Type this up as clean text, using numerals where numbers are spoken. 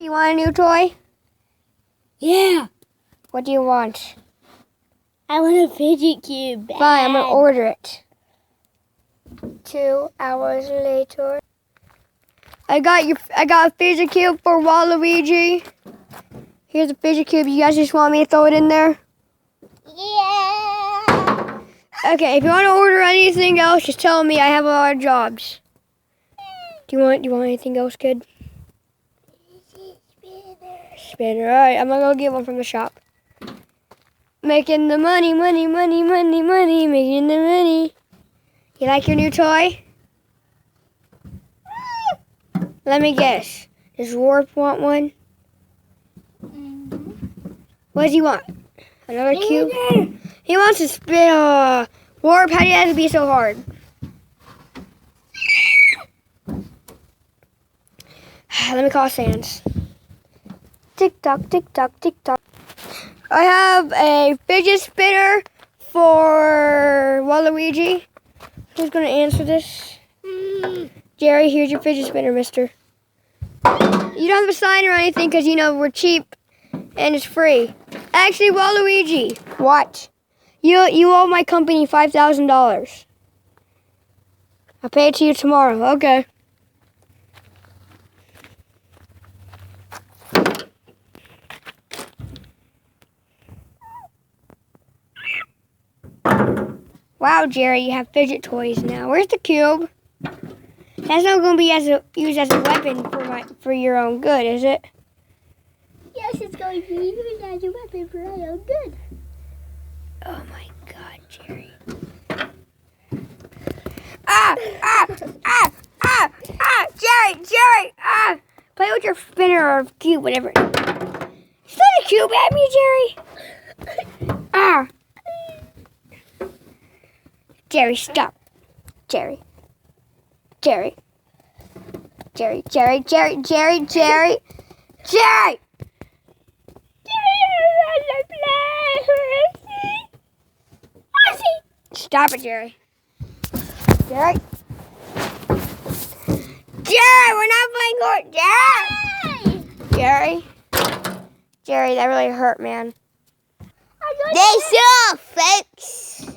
You want a new toy? Yeah. What do you want? I want a fidget cube. Bad. Fine, I'm gonna order it. 2 hours later. I got a fidget cube for Waluigi. Here's a fidget cube. You guys just want me to throw it in there? Yeah. Okay, if you want to order anything else, just tell me. I have a lot of jobs. Do you want anything else, kid? Spinner. All right, I'm gonna go get one from the shop. Making the money, money, money, money, money, making the money. You like your new toy? Let me guess. Does Warp want one? What does he want? Another cube? He wants to spin. Warp, how do you have to be so hard? Let me call Sans. Tick tock, tick tock, tick tock. I have a fidget spinner for Waluigi. Who's going to answer this? Jerry, here's your fidget spinner, mister. You don't have to sign or anything because, we're cheap and it's free. Actually, Waluigi, what? You owe my company $5,000. I'll pay it to you tomorrow. Okay. Wow, Jerry, you have fidget toys now. Where's the cube? That's not going to be used as a weapon for your own good, is it? Yes, it's going to be used as a weapon for our own good. Oh my God, Jerry. Jerry! Play with your spinner or cube, whatever. Spin a cube at me, Jerry! Jerry, stop. Jerry. Jerry. Jerry. Stop it, Jerry. Jerry, we're not playing court. Jerry, that really hurt, man. They saw, folks.